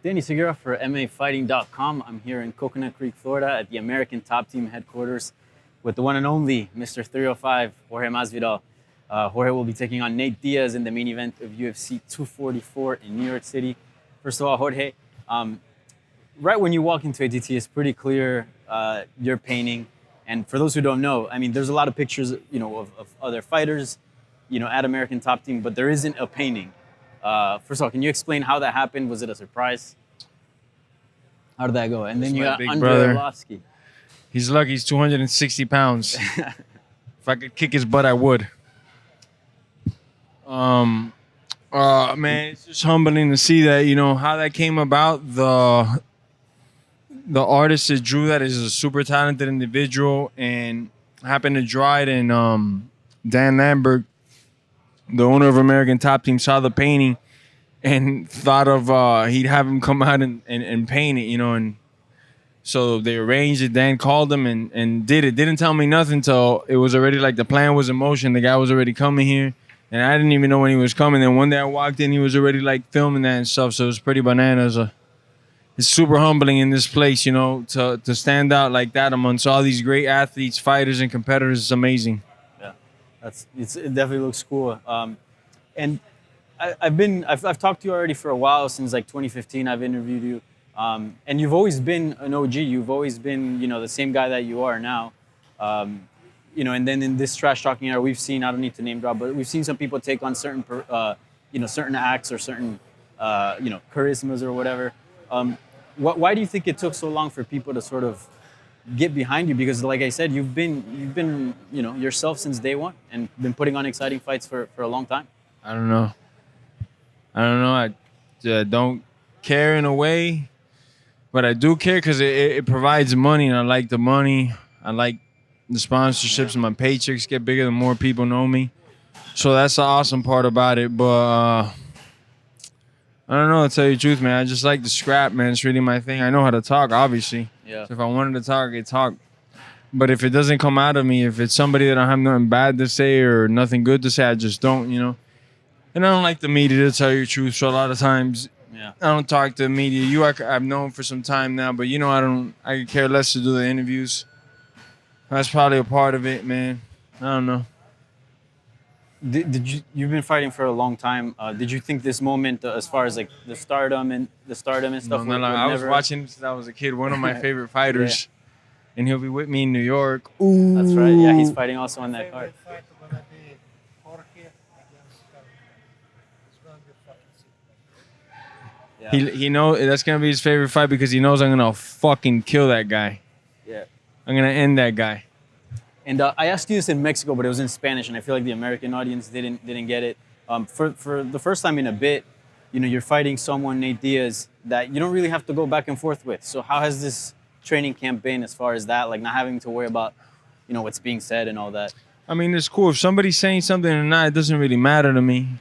Danny Segura for MMAfighting.com. I'm here in Coconut Creek, Florida at the American Top Team headquarters with the one and only Mr. 305, Jorge Masvidal. Jorge will be taking on Nate Diaz in the main event of UFC 244 in New York City. First of all, Jorge, right when you walk into ATT, it's pretty clear you're painting. And for those who don't know, I mean, there's a lot of pictures, of other fighters, at American Top Team, but there isn't a painting. First of all, can you explain how that happened? Was it a surprise? How did that go? And then you got Andre Arlovsky. He's lucky he's 260 pounds. If I could kick his butt, I would. Man, it's just humbling to see that, how that came about. The artist that drew that is a super talented individual and happened to draw it. And Dan Lambert, the owner of American Top Team, saw the painting and thought of he'd have him come out and paint it, and so they arranged it. Dan called him and did it. Didn't tell me nothing till it was already like the plan was in motion. The guy was already coming here, and I didn't even know when he was coming. Then one day I walked in, he was already like filming that and stuff, so it was pretty bananas. It's super humbling in this place, to stand out like that amongst all these great athletes, fighters, and competitors. It's amazing. It definitely looks cool. And I've talked to you already for a while, since like 2015. I've interviewed you, and you've always been an OG. You've always been, the same guy that you are now. And then in this trash talking era, we've seen, I don't need to name drop, but we've seen some people take on certain, certain acts or certain, charismas or whatever. Why do you think it took so long for people to sort of get behind you? Because like I said, you've been yourself since day one and been putting on exciting fights for a long time. I don't know. I don't care in a way, but I do care because it provides money, and I like the money. I like the sponsorships, and my paychecks get bigger the more people know me. So that's the awesome part about it. But I don't know, to tell you the truth, man. I just like the scrap, man. It's really my thing. I know how to talk, obviously. Yeah. So if I wanted to talk, I could talk. But if it doesn't come out of me, if it's somebody that I have nothing bad to say or nothing good to say, I just don't, And I don't like the media, to tell you the truth. So a lot of times, I don't talk to the media. I've known for some time now, but I could care less to do the interviews. That's probably a part of it, man. I don't know. You've been fighting for a long time. Did you think this moment, as far as like the stardom and stuff? No. I was watching him since I was a kid. One of my favorite fighters, and he'll be with me in New York. Ooh. That's right. Yeah, he's fighting also on that card. Yeah. He knows that's gonna be his favorite fight because he knows I'm gonna fucking kill that guy. Yeah. I'm gonna end that guy. And I asked you this in Mexico, but it was in Spanish, and I feel like the American audience didn't get it. For the first time in a bit, you're fighting someone, Nate Diaz, that you don't really have to go back and forth with. So how has this training camp been as far as that, like not having to worry about, what's being said and all that? I mean, it's cool. If somebody's saying something or not, it doesn't really matter to me.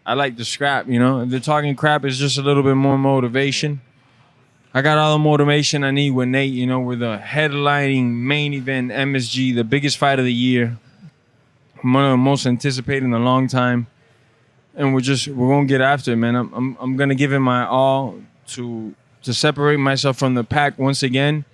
I like the scrap, If they're talking crap, it's just a little bit more motivation. I got all the motivation I need with Nate. We're the headlining main event MSG, the biggest fight of the year. One of the most anticipated in a long time. And we're gonna get after it, man. I'm gonna give it my all to separate myself from the pack once again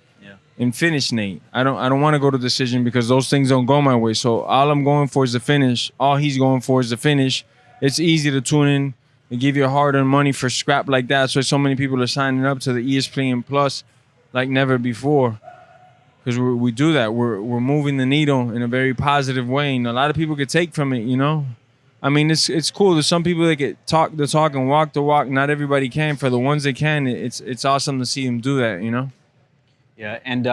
and finish Nate. I don't want to go to decision because those things don't go my way. So all I'm going for is the finish. All he's going for is the finish. It's easy to tune in. They give you hard-earned money for scrap like that. So many people are signing up to the ESPN Plus like never before. Because we do that. We're moving the needle in a very positive way. And a lot of people could take from it, I mean, it's cool. There's some people that get talk the talk and walk the walk. Not everybody can. For the ones that can, it's awesome to see them do that, Yeah, and,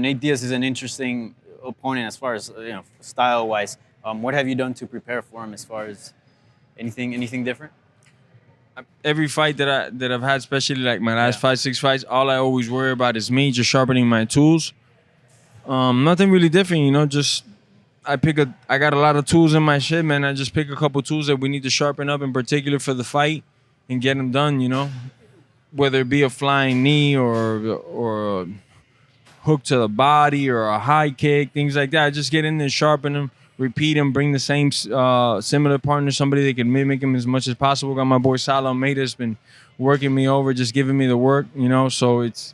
Nate Diaz is an interesting opponent as far as, style-wise. What have you done to prepare for him as far as anything different? Every fight that I've had, especially like my last 5-6 fights, all I always worry about is me just sharpening my tools. Nothing really different, just I got a lot of tools in my shit, man. I just pick a couple tools that we need to sharpen up in particular for the fight and get them done, whether it be a flying knee or a hook to the body or a high kick, things like that. I just get in there, sharpen them, repeat them, bring the same similar partner, somebody that can mimic him as much as possible. Got my boy Salah Almeida's been working me over, just giving me the work, you know. So it's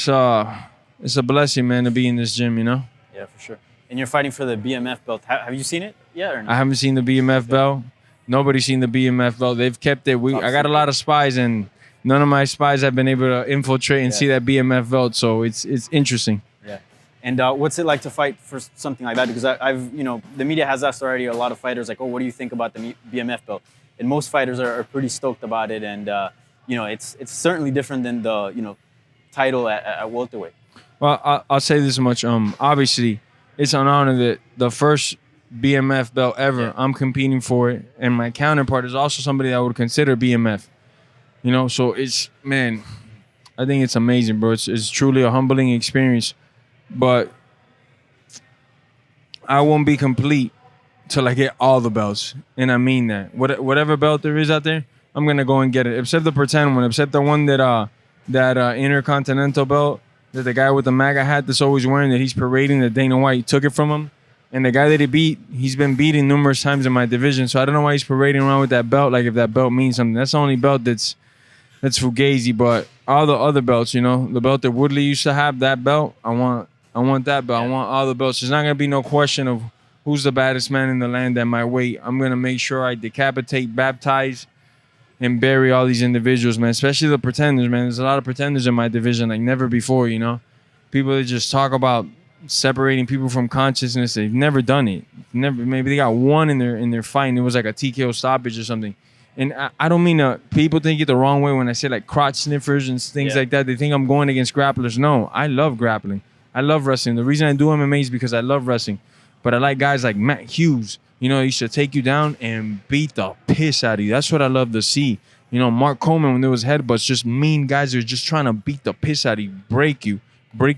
a blessing, man, to be in this gym, you know. Yeah, for sure. And you're fighting for the BMF belt. Have you seen it yet or not? I haven't seen the BMF belt. Nobody's seen the BMF belt. They've kept it. I got a lot of spies, and none of my spies have been able to infiltrate and see that BMF belt. So it's interesting. Yeah. And what's it like to fight for something like that? Because I've, you know, the media has asked already a lot of fighters like, oh, what do you think about the BMF belt? And most fighters are pretty stoked about it. And, you know, it's certainly different than the, you know, title at welterweight. Well, I'll say this much. Obviously, it's an honor that the first BMF belt ever, I'm competing for it. And my counterpart is also somebody that I would consider BMF. You know, so it's, man, I think it's amazing, bro. It's truly a humbling experience. But I won't be complete till I get all the belts. And I mean that. Whatever belt there is out there, I'm going to go and get it. Except the pretend one. Except the one that Intercontinental belt that the guy with the MAGA hat that's always wearing, that he's parading, that Dana White took it from him. And the guy that he beat, he's been beaten numerous times in my division. So I don't know why he's parading around with that belt, like if that belt means something. That's the only belt that's fugazi. But all the other belts, you know, the belt that Woodley used to have, that belt, I want that belt. I want all the belts. There's not going to be no question of who's the baddest man in the land at my weight. I'm going to make sure I decapitate, baptize, and bury all these individuals, man, especially the pretenders, man. There's a lot of pretenders in my division like never before, you know. People that just talk about separating people from consciousness. They've never done it. Maybe they got one in their fight and it was like a TKO stoppage or something. And I don't mean people think it the wrong way when I say like crotch sniffers and things like that. They think I'm going against grapplers. No, I love grappling. I love wrestling. The reason I do MMA is because I love wrestling. But I like guys like Matt Hughes. You know, he should take you down and beat the piss out of you. That's what I love to see. You know, Mark Coleman, when there was headbutts, just mean guys are just trying to beat the piss out of you, break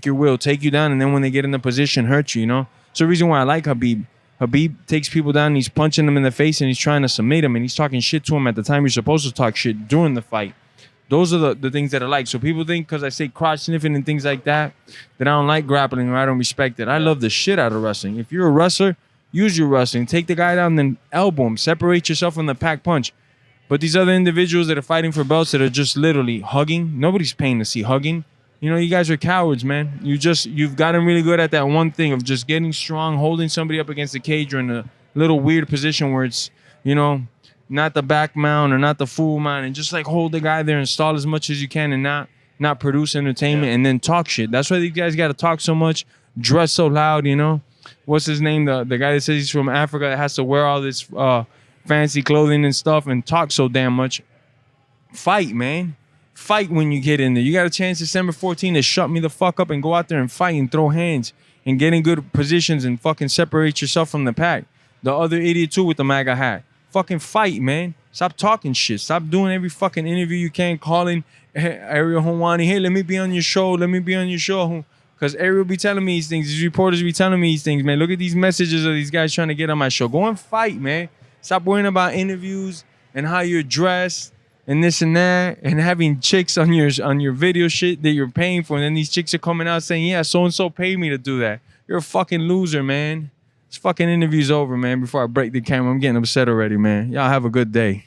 your will, take you down, and then when they get in the position, hurt you, you know? It's the reason why I like Khabib. Khabib takes people down, and he's punching them in the face, and he's trying to submit them, and he's talking shit to him at the time you're supposed to talk shit during the fight. Those are the things that I like. So people think because I say crotch sniffing and things like that I don't like grappling or I don't respect it. I love the shit out of wrestling. If you're a wrestler, use your wrestling. Take the guy down, then elbow him. Separate yourself from the pack punch. But these other individuals that are fighting for belts that are just literally hugging, nobody's paying to see hugging. You know, you guys are cowards, man. You've gotten really good at that one thing of just getting strong, holding somebody up against the cage or in a little weird position where it's, you know, not the back mount or not the full mount, and just like hold the guy there and stall as much as you can and not produce entertainment and then talk shit. That's why these guys got to talk so much, dress so loud, you know. What's his name? The guy that says he's from Africa that has to wear all this fancy clothing and stuff and talk so damn much. Fight, man. Fight when you get in there. You got a chance December 14th to shut me the fuck up and go out there and fight and throw hands and get in good positions and fucking separate yourself from the pack. The other idiot too with the MAGA hat. Fucking fight, man. Stop talking shit. Stop doing every fucking interview you can, calling Ariel Helwani, hey, let me be on your show. Let me be on your show. Because Ariel be telling me these things. These reporters be telling me these things, man. Look at these messages of these guys trying to get on my show. Go and fight, man. Stop worrying about interviews and how you're dressed and this and that and having chicks on your video shit that you're paying for. And then these chicks are coming out saying, yeah, so-and-so paid me to do that. You're a fucking loser, man. This fucking interview's over, man. Before I break the camera, I'm getting upset already, man. Y'all have a good day.